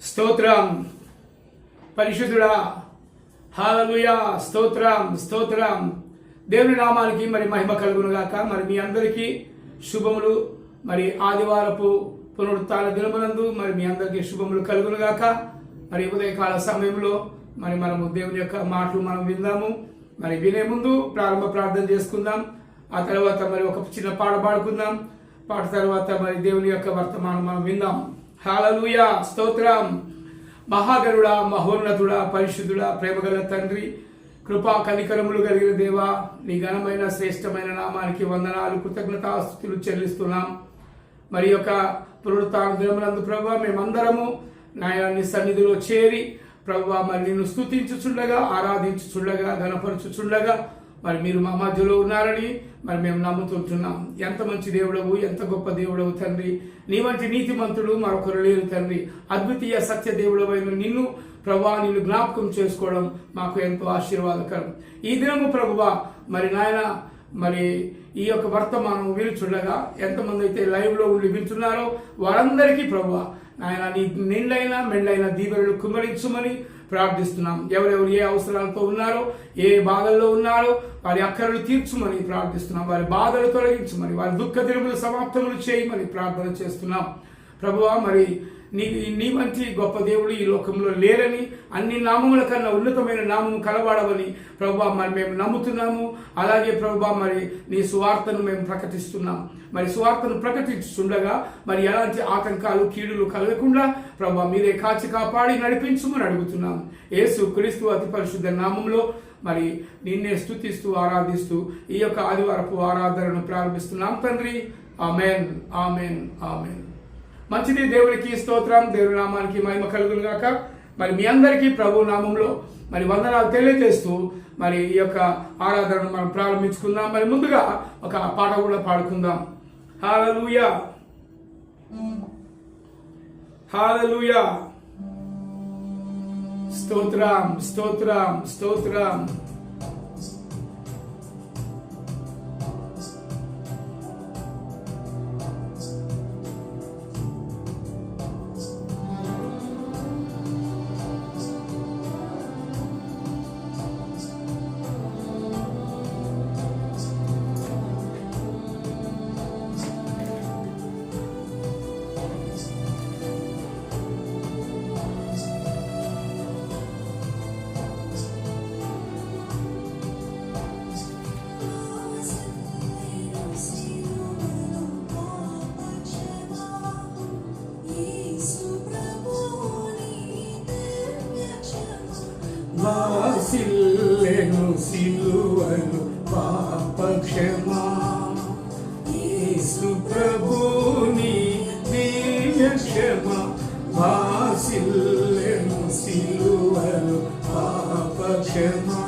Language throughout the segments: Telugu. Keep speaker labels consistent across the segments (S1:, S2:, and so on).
S1: స్తోత్రం. పరిశుద్ధుడా, హల్లెలూయా. స్తోత్రం స్తోత్రం. దేవుని నామానికి మరి మహిమ కలుగును గాక. మరి మీ అందరికీ శుభములు. మరి ఆదివారపు పునరుత్థాన దినమునందు మరి మీ అందరికీ శుభములు కలుగును గాక. మరి ఉదయకాల సమయంలో మరి మనము దేవుని యొక్క మాటలు మనం విందాము. మరి వినే ముందు ప్రారంభ ప్రార్థన చేసుకుందాం. ఆ తర్వాత మరి ఒక చిన్న పాట పాడుకుందాం. పాట తర్వాత మరి దేవుని యొక్క వర్తమానం మనం విందాం. హల్లెలూయా. స్తోత్రం. మహాగరుడా, మహోన్నతుడా, పరిశుద్ధుడా, ప్రేమగల తండ్రి, కృపా కనికరములు కలిగిన దేవా, నీ ఘనమైన శ్రేష్టమైన నామానికి వందనాలు, కృతజ్ఞతాస్తుతులు చెల్లిస్తున్నాం. మరి యొక్క పునరుత్థాన దినమునందు ప్రభువా మేమందరము నీ సన్నిధిలో చేరి ప్రభువా మరి నిన్ను స్తుతించుచుండగా, ఆరాధించుచుండగా, ఘనపరచుచుండగా మరి మీరు మా మధ్యలో ఉన్నారని మరి మేము నమ్ముతుంటున్నాం. ఎంత మంచి దేవుడవు, ఎంత గొప్ప దేవుడవు తండ్రి. నీ వంటి నీతిమంతుడు మరొకరు లేరు తండ్రి. అద్వితీయ సత్య దేవుడవైన నిన్ను ప్రభువా, నిన్ను జ్ఞాపకం చేసుకోవడం మాకు ఎంతో ఆశీర్వాదకరం. ఈ దినము ప్రభువా మరి నాయన మరి ఈ యొక్క వర్తమానం వినుచుండగా ఎంతమంది అయితే లైవ్లో ఉండి వింటున్నారో వారందరికీ ప్రభువా నాయన నీ నిండైన మెండైన దీవెనలు కుమ్మరించుమని ప్రార్థిస్తున్నాం. ఎవరెవరు ఏ అవసరాలతో ఉన్నారో, ఏ బాధల్లో ఉన్నారో వారి అక్కరలు తీర్చుమని ప్రార్థిస్తున్నాం. వారి బాధలు తొలగించమని, వారి దుఃఖ దినములు సమాప్తములు చేయమని ప్రార్థన చేస్తున్నాం. ప్రభువా మరి నీ వంటి గొప్ప దేవుడు ఈ లోకంలో లేరని, అన్ని నామముల కన్నా ఉన్నతమైన నామము కలవాడవని ప్రభువా మరి మేము నమ్ముతున్నాము. అలాగే ప్రభువా మరి నీ సువార్తను మేము ప్రకటిస్తున్నాం. మరి సువార్తను ప్రకటించుండగా మరి ఎలాంటి ఆటంకాలు, కీడులు కలగకుండా ప్రభువా మీరే కాచి కాపాడి నడిపించుమని అడుగుతున్నాం. యేసు క్రీస్తు అతి పరిశుద్ధ నామంలో మరి నిన్నే స్తుతిస్తూ ఆరాధిస్తూ ఈ యొక్క ఆదివారపు ఆరాధనను ప్రారంభిస్తున్నాం తండ్రి. Amen, amen, amen. మంచిది. దేవునికి స్తోత్రం. దేవుని నామానికి మహిమ కలుగును గాక. మరి మీ అందరికీ ప్రభు నామంలో మరి వందనాలు తెలియజేస్తూ మరి ఈ యొక్క ఆరాధనను మనం ప్రారంభించుకుందాం. మరి ముందుగా ఒక పాట కూడా పాడుకుందాం. హల్లెలూయా, హల్లెలూయా. స్తోత్రం, స్తోత్రం, స్తోత్రం. వాసిల్లెను సిలువను పాపక్షమా, యేసు ప్రభుని దివ్య క్షమా. వాసిల్లెను సిలువను పాపక్షమా.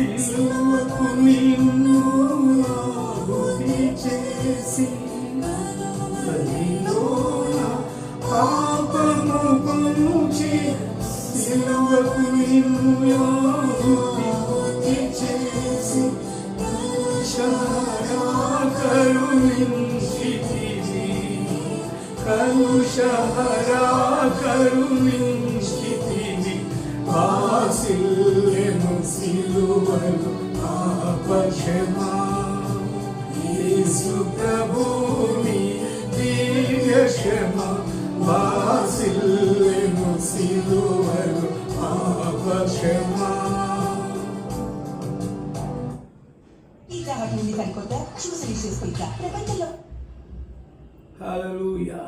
S1: సిలువకు నిన్ను ఆహుతి చేసి, పాపము పొంచి సిలువకు నిన్ను ఆహుతి చేసి, కరుణించితివి, కలుషహరా కరుణించితివి. వాసిల్లెను సిలువను పాపక్షమా, యేసు ప్రభుని దివ్య క్షమా. వాసిల్లెను సిలువను పాపక్షమా.
S2: సరికొత్త జ్యూస్ ప్రపంచంలో.
S1: హల్లెలూయా.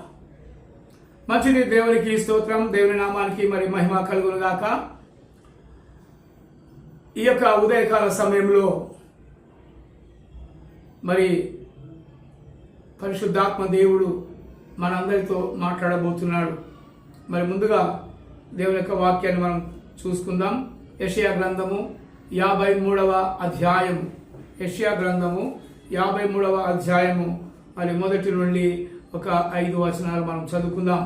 S1: మంచిది, దేవునికి స్తోత్రం, దేవుని నామానికి మరి మహిమ కలుగును గాక. ఈ యొక్క ఉదయకాల సమయంలో మరి పరిశుద్ధాత్మ దేవుడు మనందరితో మాట్లాడబోతున్నాడు. మరి ముందుగా దేవుని యొక్క వాక్యాన్ని మనం చూసుకుందాం. యెషయా గ్రంథము 53వ అధ్యాయము. యెషయా గ్రంథము 53వ అధ్యాయము మరి మొదటి నుండి ఒక 5 వచనాలు మనం చదువుకుందాం.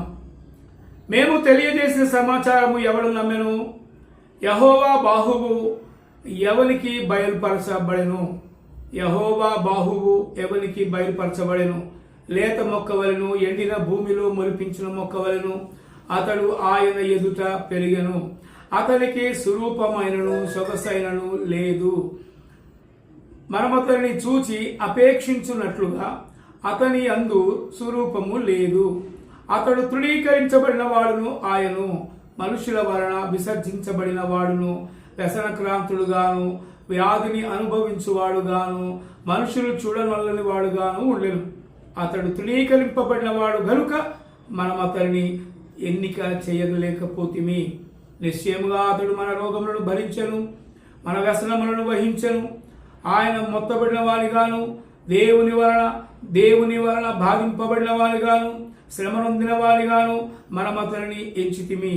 S1: మేము తెలియజేసిన సమాచారము ఎవడు నమ్మెను? యెహోవా బాహువు ఎవనికి బయలుపరచబడెను? యెహోవా బాహువు ఎవనికి బయలుపరచబడెను? లేత మొక్కవలను, ఎండిన భూమిలో మొలిపించిన మొక్కవలను అతడు ఆయన ఎదుట పెరిగెను. అతనికి స్వరూపమైనను సొగసైనను లేదు. మనమతని చూచి అపేక్షించున్నట్లుగా అతని అందు స్వరూపము లేదు. అతడు తృణీకరించబడిన వాడును, ఆయను మనుషుల వలన విసర్జించబడిన వాడును, వ్యసనక్రాంతుడుగాను, వ్యాధిని అనుభవించువాడుగాను, మనుషులు చూడనల్లని వాడుగాను ఉండెను. అతడు తృణీకరింపబడిన వాడు గనుక మనం అతడిని ఎన్నిక చేయలేకపోతిమి. నిశ్చయముగా అతడు మన రోగములను భరించెను, మన వ్యసనములను వహించెను. ఆయన మొత్తబడిన వారిగాను, దేవుని వలన బాధింపబడిన వారిగాను, శ్రమనొందిన వారిగాను మనం అతనిని ఎంచితిమి.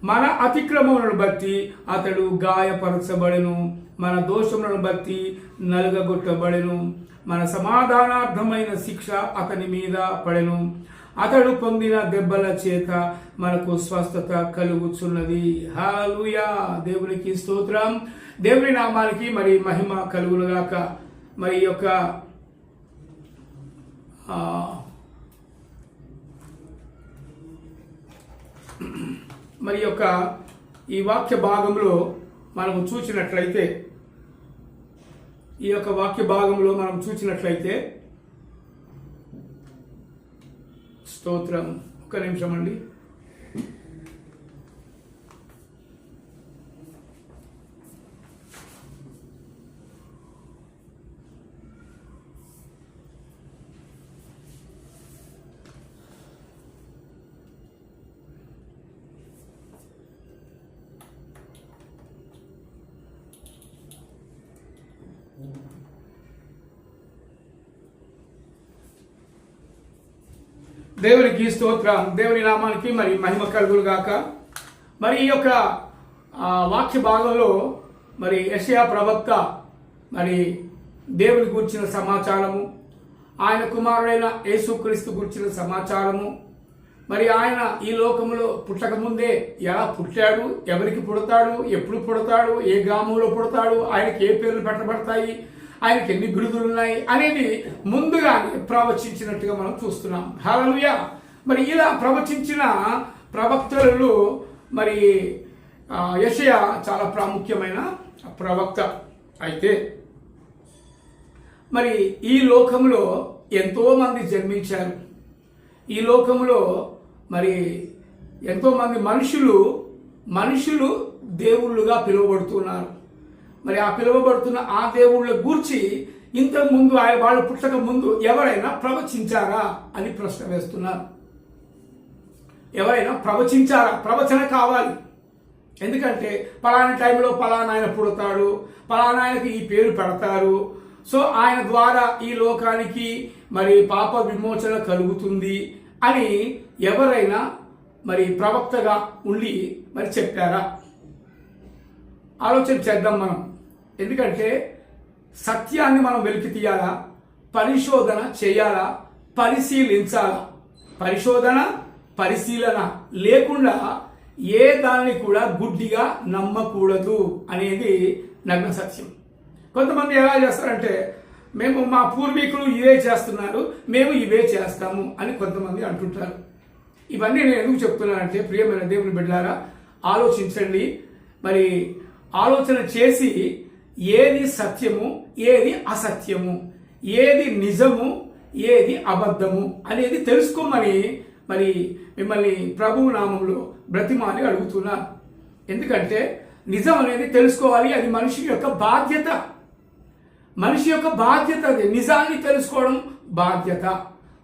S1: మన అతిక్రమములను బట్టి అతడు గాయపరచబడెను, మన దోషములను బట్టి నలుగగొట్టబడెను. మన సమాధానార్థమైన శిక్ష అతని మీద పడెను. అతడు పొందిన దెబ్బల చేత మనకు స్వస్థత కలుగుచున్నది. హల్లెలూయా. దేవునికి స్తోత్రం, దేవుని నామానికి మరి మహిమ కలుగునుగాక. మరి యొక్క ఈ వాక్య భాగంలో మనము చూసినట్లయితే స్తోత్రం. ఒక్క నిమిషం అండి. దేవునికి స్తోత్రం, దేవుని నామానికి మరి మహిమ కలుగును గాక. మరి ఈ యొక్క వాక్య భాగంలో మరి యెషయా ప్రవక్త మరి దేవుని గురించిన సమాచారము, ఆయన కుమారుడైన యేసుక్రీస్తు గురించిన సమాచారము, మరి ఆయన ఈ లోకంలో పుట్టకముందే ఎలా పుట్టాడు, ఎవరికి పుడతాడు, ఎప్పుడు పుడతాడు, ఏ గ్రామంలో పుడతాడు, ఆయనకి ఏ పేర్లు పెట్టబడతాయి, ఆయనకి ఎన్ని బిరుదులు ఉన్నాయి అనేది ముందుగానే ప్రవచించినట్టుగా మనం చూస్తున్నాం. హల్లెలూయా. మరి ఇలా ప్రవచించిన ప్రవక్తలలో మరి యెషయా చాలా ప్రాముఖ్యమైన ప్రవక్త. అయితే మరి ఈ లోకంలో ఎంతో మంది జన్మించారు. ఈ లోకంలో మరి ఎంతో మంది మనుషులు దేవుళ్ళుగా పిలువబడుతున్నారు. మరి ఆ పిలువబడుతున్న ఆ దేవుళ్ళ గూర్చి ఇంతకుముందు వాళ్ళు పుట్టక ముందు ఎవరైనా ప్రవచించారా అని ప్రశ్న వేస్తున్నారు. ఎవరైనా ప్రవచించారా? ప్రవచన కావాలి. ఎందుకంటే పలానా టైంలో పలానా ఆయన పుడతాడు, పలానా ఆయనకి ఈ పేరు పెడతారు, సో ఆయన ద్వారా ఈ లోకానికి మరి పాప విమోచన కలుగుతుంది అని ఎవరైనా మరి ప్రవక్తగా ఉండి మరి చెప్పారా? ఆలోచన చేద్దాం మనం. ఎందుకంటే సత్యాన్ని మనం వెలికి తీయాలా, పరిశోధన చేయాలా, పరిశీలించాలా. పరిశీలన లేకుండా ఏ దాన్ని కూడా గుడ్డిగా నమ్మకూడదు అనేది నగ్న సత్యం. కొంతమంది ఎలా చేస్తారంటే, మేము మా పూర్వీకులు ఇవే చేస్తున్నారు, మేము ఇవే చేస్తాము అని కొంతమంది అంటుంటారు. ఇవన్నీ నేను ఎందుకు చెప్తున్నానంటే, ప్రియమైన దేవుని బిడ్డలారా, ఆలోచించండి. మరి ఆలోచన చేసి ఏది సత్యము, ఏది అసత్యము, ఏది నిజము, ఏది అబద్ధము అనేది తెలుసుకోమని మరి మిమ్మల్ని ప్రభువు నామంలో బ్రతిమాలి అడుగుతున్నా. ఎందుకంటే నిజం అనేది తెలుసుకోవాలి, అది మనిషి యొక్క బాధ్యత. మనిషి యొక్క బాధ్యత అది. నిజాన్ని తెలుసుకోవడం బాధ్యత,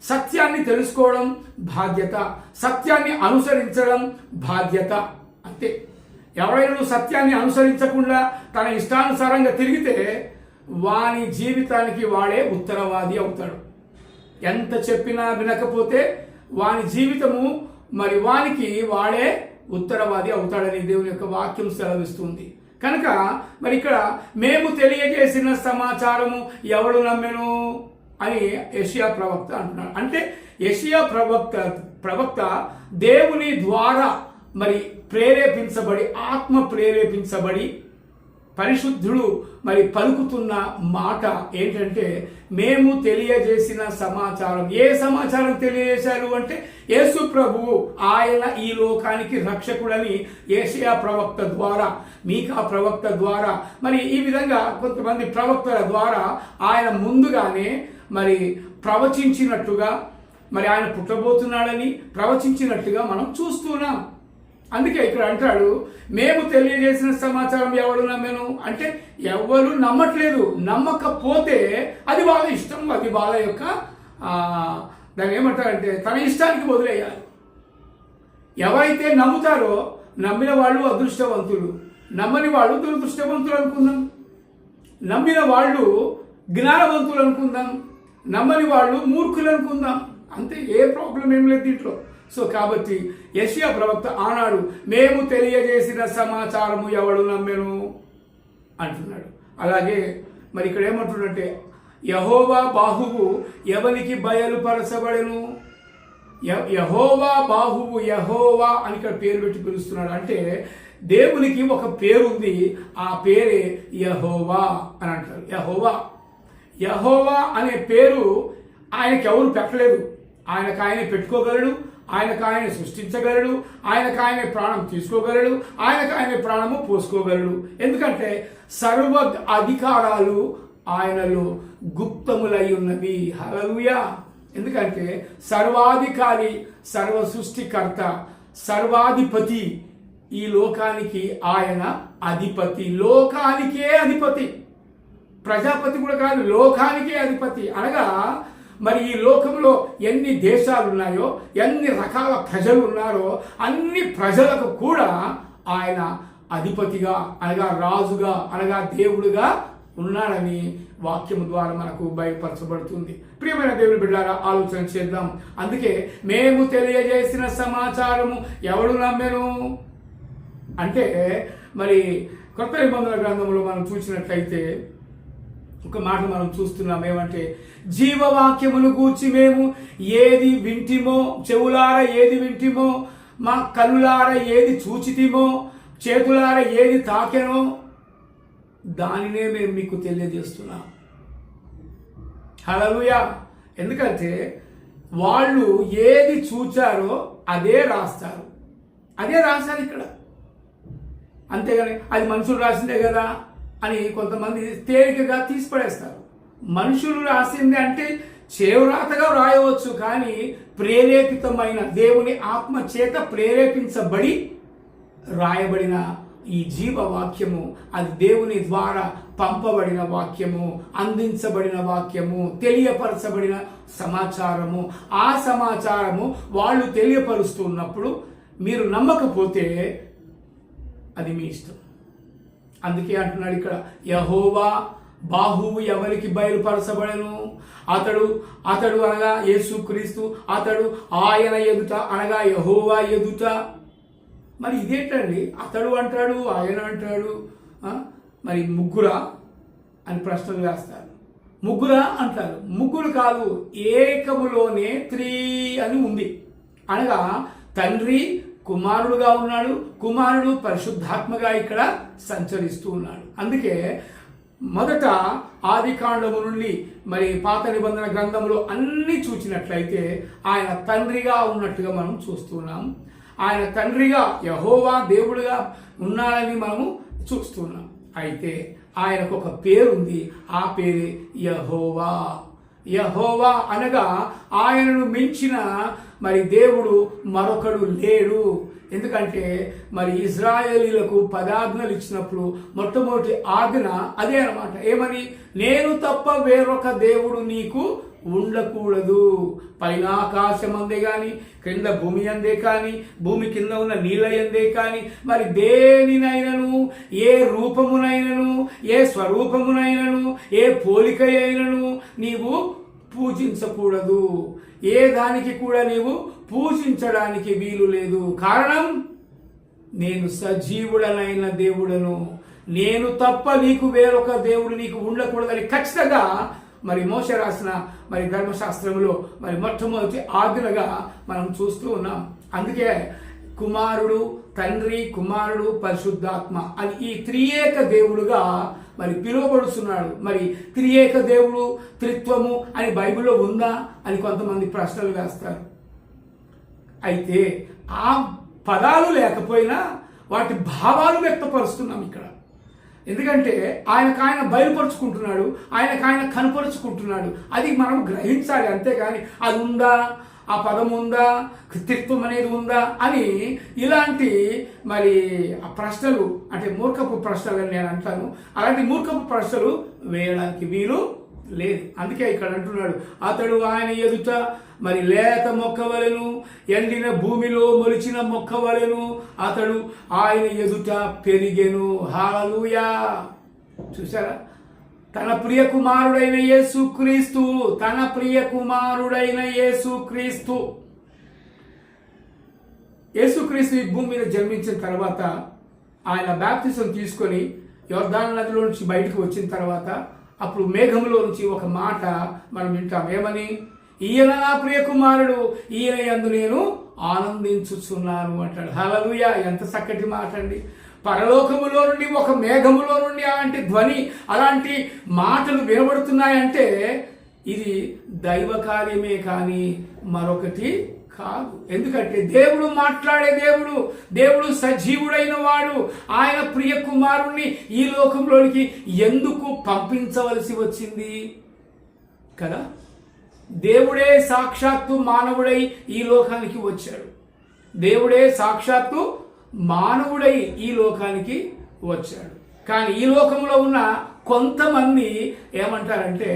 S1: సత్యాన్ని తెలుసుకోవడం బాధ్యత, సత్యాన్ని అనుసరించడం బాధ్యత. అంతే. ఎవరైనా సత్యాన్ని అనుసరించకుండా తన ఇష్టానుసారంగా తిరిగితే వాని జీవితానికి వాడే ఉత్తరవాది అవుతాడు. ఎంత చెప్పినా వినకపోతే వాని జీవితము మరి వానికి వాడే ఉత్తరవాది అవుతాడని దేవుని యొక్క వాక్యం సెలవిస్తుంది. కనుక మరి ఇక్కడ మేము తెలియజేసిన సమాచారము ఎవడు నమ్మెను అని యెషయా ప్రవక్త అంటున్నాడు. అంటే యెషయా ప్రవక్త దేవుని ద్వారా మరి ప్రేరేపించబడి, ఆత్మ ప్రేరేపించబడి పరిశుద్ధుడు మరి పలుకుతున్న మాట ఏంటంటే, మేము తెలియజేసిన సమాచారం. ఏ సమాచారం తెలియజేశారు అంటే, యేసు ప్రభువు ఆయన ఈ లోకానికి రక్షకుడని యెషయా ప్రవక్త ద్వారా, మీకా ప్రవక్త ద్వారా, మరి ఈ విధంగా కొంతమంది ప్రవక్తల ద్వారా ఆయన ముందుగానే మరి ప్రవచించినట్టుగా, మరి ఆయన పుట్టబోతున్నాడని ప్రవచించినట్టుగా మనం చూస్తున్నాం. అందుకే ఇక్కడ అంటాడు, మేము తెలియజేసిన సమాచారం ఎవరు నమ్మెను అంటే, ఎవరు నమ్మట్లేదు. నమ్మకపోతే అది వాళ్ళ ఇష్టం, అది వాళ్ళ యొక్క దాన్ని ఏమంటారంటే తన ఇష్టానికి వదిలేయాలి. ఎవరైతే నమ్ముతారో నమ్మిన వాళ్ళు అదృష్టవంతులు, నమ్మని వాళ్ళు దురదృష్టవంతులు అనుకుందాం. నమ్మిన వాళ్ళు జ్ఞానవంతులు అనుకుందాం, నమ్మని వాళ్ళు మూర్ఖులు అనుకుందాం. అంతే, ఏ ప్రాబ్లం ఏం లేదు దీంట్లో. సో కాబట్టి యెషయా ప్రవక్త ఆనాడు మేము తెలియజేసిన సమాచారము ఎవడు నమ్మెను అంటున్నాడు. అలాగే మరి ఇక్కడ ఏమంటున్నట్టే, యెహోవా బాహువు ఎవనికి బయలుపరచబడెను. యెహోవా బాహువు, యెహోవా అని ఇక్కడ పేరు పెట్టి పిలుస్తున్నాడు. అంటే దేవునికి ఒక పేరు ఉంది, ఆ పేరే యెహోవా అని అంటారు. యెహోవా, యెహోవా అనే పేరు ఆయనకి ఎవరు పెట్టలేదు. ఆయనకు ఆయన పెట్టుకోగలడు, ఆయనకు ఆయన సృష్టించగలడు, ఆయనకు ఆయన ప్రాణం తీసుకోగలడు, ఆయనకు ఆయన ప్రాణము పోసుకోగలడు. ఎందుకంటే సర్వ అధికారాలు ఆయనలో గుప్తములై ఉన్నవి. హల్లెలూయా. ఎందుకంటే సర్వాధికారి, సర్వ సృష్టికర్త, సర్వాధిపతి. ఈ లోకానికి ఆయన అధిపతి, లోకానికే అధిపతి. ప్రజాపతి కూడా కాదు, లోకానికే అధిపతి. అనగా మరి ఈ లోకంలో ఎన్ని దేశాలు ఉన్నాయో, ఎన్ని రకాల ప్రజలు ఉన్నారో అన్ని ప్రజలకు కూడా ఆయన అధిపతిగా, అనగా రాజుగా, అనగా దేవుడుగా ఉన్నాడని వాక్యం ద్వారా మనకు బయలుపరచబడుతుంది. ప్రియమైన దేవుని బిడ్డలారా, ఆలోచన చేద్దాం. అందుకే మేము తెలియజేసిన సమాచారము ఎవడు నమ్మెను అంటే, మరి కొత్త నిబంధన గ్రంథంలో మనం చూసినట్లయితే ఒక మాట మనం చూస్తున్నాం. ఏమంటే, జీవవాక్యమును గూర్చి మేము ఏది వింటిమో, చెవులార ఏది వింటిమో, మా కనులార ఏది చూచితిమో, చేతులార ఏది తాకెనో దానినే మేము మీకు తెలియజేస్తున్నాం. హల్లెలూయా. ఎందుకంటే వాళ్ళు ఏది చూచారో అదే రాస్తారు, అదే రాశారు ఇక్కడ. అంతేగాని అది మనుషులు రాసిందే కదా అని కొంతమంది తేలికగా తీసిపడేస్తారు. మనుషులు రాసింది అంటే చేవ్రాతగా రాయవచ్చు, కానీ ప్రేరేపితమైన దేవుని ఆత్మ చేత ప్రేరేపించబడి రాయబడిన ఈ జీవ వాక్యము, అది దేవుని ద్వారా పంపబడిన వాక్యము, అందించబడిన వాక్యము, తెలియపరచబడిన సమాచారము. ఆ సమాచారము వాళ్ళు తెలియపరుస్తున్నప్పుడు మీరు నమ్మకపోతే అది మీ ఇష్టం. అందుకే అంటున్నాడు ఇక్కడ, యెహోవా బాహువు ఎవరికి బయలుపరచబడను. అతడు అనగా యేసుక్రీస్తు, అతడు ఆయన ఎదుట అనగా యెహోవా ఎదుట. మరి ఇదేంటండి, అతడు అంటాడు, ఆయన అంటాడు, మరి ముగ్గురా అని ప్రశ్నలు వేస్తారు. ముగ్గురా అంటారు. ముగ్గురు కాదు, ఏకములోనే 3 అని ఉంది. అనగా తండ్రి కుమారుడుగా ఉన్నాడు, కుమారుడు పరిశుద్ధాత్మగా ఇక్కడ సంచరిస్తూ ఉన్నాడు. అందుకే మొదట ఆదికాండము నుండి మరి పాత నిబంధన గ్రంథంలో అన్ని చూసినట్లయితే ఆయన తండ్రిగా ఉన్నట్టుగా మనం చూస్తున్నాం. ఆయన తండ్రిగా, యెహోవా దేవుడుగా ఉన్నాడని మనము చూస్తున్నాం. అయితే ఆయనకు ఒక పేరుంది, ఆ పేరే యెహోవా. యెహోవా అనగా ఆయనను మించిన మరి దేవుడు మరొకడు లేడు. ఎందుకంటే మరి ఇజ్రాయేలీలకు 10 ఆజ్ఞలు ఇచ్చినప్పుడు మొట్టమొదటి ఆజ్ఞ అదే అన్నమాట. ఏమని? నేను తప్ప వేరొక దేవుడు నీకు ఉండకూడదు. పైన ఆకాశం అందే కానీ, క్రింద భూమి అందే కానీ, భూమి కింద ఉన్న నీళ్ళ అందే కానీ, మరి దేనినైనను, ఏ రూపమునైనను, ఏ స్వరూపమునైనను, ఏ పోలిక అయినను నీవు పూజించకూడదు. ఏ దానికి కూడా నీవు పూజించడానికి వీలు లేదు. కారణం, నేను సజీవుడనైన దేవుడను, నేను తప్ప నీకు వేరొక దేవుడు నీకు ఉండకూడదని ఖచ్చితంగా మరి మోషే రాసిన మరి ధర్మశాస్త్రంలో మరి మొట్టమొదటి ఆజ్ఞగా మనం చూస్తూ ఉన్నాం. అందుకే కుమారుడు, తండ్రి, కుమారుడు, పరిశుద్ధాత్మ అని ఈ త్రియేక దేవుడుగా మరి పిలువబడుతున్నాడు. మరి త్రియేక దేవుడు, త్రిత్వము అని బైబిల్లో ఉందా అని కొంతమంది ప్రశ్నలు వేస్తారు. అయితే ఆ పదాలు లేకపోయినా వాటి భావాలు వ్యక్తపరుస్తున్నాం ఇక్కడ. ఎందుకంటే ఆయన బయలుపరుచుకుంటున్నాడు, ఆయన కనపరుచుకుంటున్నాడు. అది మనం గ్రహించాలి. అంతేగాని అది ఉందా, ఆ పదం ఉందా, త్రిత్వం అనేది ఉందా అని ఇలాంటి మరి ఆ ప్రశ్నలు అంటే మూర్ఖపు ప్రశ్నలు అని నేను అంటాను. అలాంటి మూర్ఖపు ప్రశ్నలు వేయడానికి వీలు లేదు. అందుకే ఇక్కడ అంటున్నాడు, అతడు ఆయన ఎదుట మరి లేత మొక్కవలెను, ఎండిన భూమిలో మొలిచిన మొక్కవలెను, అతడు ఆయన ఎదుట పెరిగెను. హల్లెలూయా. చూసారా? తన ప్రియ కుమారుడైన యేసుక్రీస్తు, తన ప్రియ కుమారుడైన యేసుక్రీస్తు ఈ భూమి మీద జన్మించిన తర్వాత ఆయన బాప్తిజం తీసుకొని యోర్దాను నదిలో నుంచి బయటకు వచ్చిన తర్వాత అప్పుడు మేఘంలో నుంచి ఒక మాట మనం వింటాం. ఏమని? ఈయన నా ప్రియ కుమారుడు, ఈయన యందు నేను ఆనందించుచున్నాను అంటాడు. హల్లెలూయా. ఎంత చక్కటి మాట అండి. పరలోకములో నుండి ఒక మేఘములో నుండి అలాంటి ధ్వని, అలాంటి మాటలు వినబడుతున్నాయంటే ఇది దైవ కార్యమే కానీ మరొకటి కాదు. ఎందుకంటే దేవుడు మాట్లాడే దేవుడు సజీవుడైన వాడు. ఆయన ప్రియ కుమారుణ్ణి ఈ లోకంలోనికి ఎందుకు పంపించవలసి వచ్చింది కదా? దేవుడే సాక్షాత్తు మానవుడై ఈ లోకానికి వచ్చాడు. దేవుడే సాక్షాత్తు మానవుడై ఈ లోకానికి వచ్చాడు. కానీ ఈ లోకంలో ఉన్న కొంతమంది ఏమంటారంటే,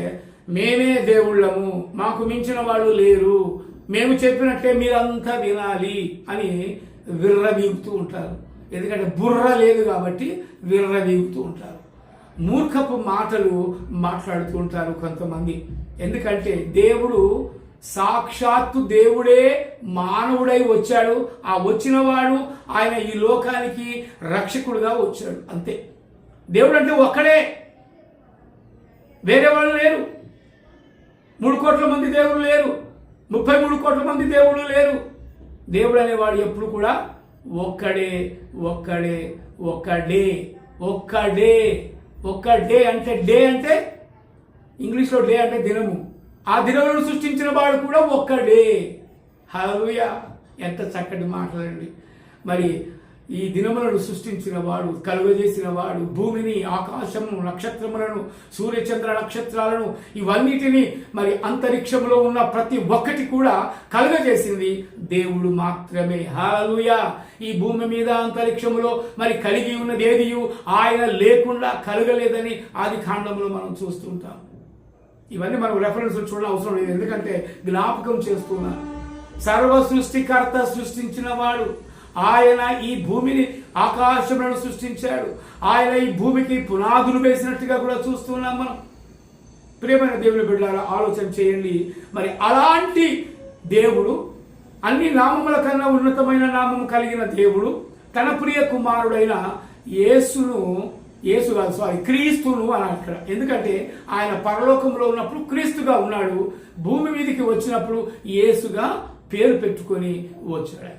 S1: మేమే దేవుళ్ళము, మాకు మించిన వాళ్ళు లేరు, మేము చెప్పినట్టే మీరంతా వినాలి అని విర్రవీగుతూ ఉంటారు. ఎందుకంటే బుర్ర లేదు కాబట్టి విర్రవీగుతూ ఉంటారు. మూర్ఖపు మాటలు మాట్లాడుతూ ఉంటారు కొంతమంది. ఎందుకంటే దేవుడు సాక్షాత్తు దేవుడే మానవుడై వచ్చాడు. ఆ వచ్చినవాడు ఆయన ఈ లోకానికి రక్షకుడుగా వచ్చాడు. అంతే. దేవుడు అంటే ఒక్కడే, వేరే వాళ్ళు లేరు. 3 కోట్ల మంది దేవుడు లేరు, 33 కోట్ల మంది దేవుడు లేరు. దేవుడు అనేవాడు ఎప్పుడు కూడా ఒక్కడే ఒక్కడే ఒక్కడే ఒక్కడే ఒక్కడే. అంటే డే అంటే ఇంగ్లీష్లో డే అంటే దినము. ఆ దినములను సృష్టించిన వాడు కూడా ఒక్కడే. హల్లెలూయా. ఎంత చక్కటి మాటలండి. మరి ఈ దినములను సృష్టించిన వాడు, కలుగజేసిన వాడు, భూమిని, ఆకాశము, నక్షత్రములను, సూర్యచంద్ర నక్షత్రాలను, ఇవన్నిటిని మరి అంతరిక్షంలో ఉన్న ప్రతి ఒక్కటి కూడా కలుగజేసింది దేవుడు మాత్రమే. హల్లెలూయా. ఈ భూమి మీద అంతరిక్షములో మరి కలిగి ఉన్నది ఏదియు ఆయన లేకుండా కలగలేదని ఆది కాండంలో మనం చూస్తుంటాం. ఇవన్నీ మనం రెఫరెన్స్ చూడడం అవసరం లేదు, ఎందుకంటే జ్ఞాపకం చేస్తున్నాను. సర్వ సృష్టికర్త సృష్టించిన వాడు ఆయన ఈ భూమిని, ఆకాశములను సృష్టించాడు. ఆయన ఈ భూమికి పునాదులు వేసినట్టుగా కూడా చూస్తున్నాం మనం. ప్రియమైన దేవుని బిడ్డలారా, ఆలోచన చేయండి. మరి అలాంటి దేవుడు, అన్ని నామముల కన్నా ఉన్నతమైన నామము కలిగిన దేవుడు తన ప్రియ కుమారుడైన క్రీస్తును అని అక్కడ. ఎందుకంటే ఆయన పరలోకంలో ఉన్నప్పుడు క్రీస్తుగా ఉన్నాడు, భూమి మీదకి వచ్చినప్పుడు యేసుగా పేరు పెట్టుకొని వచ్చాడు.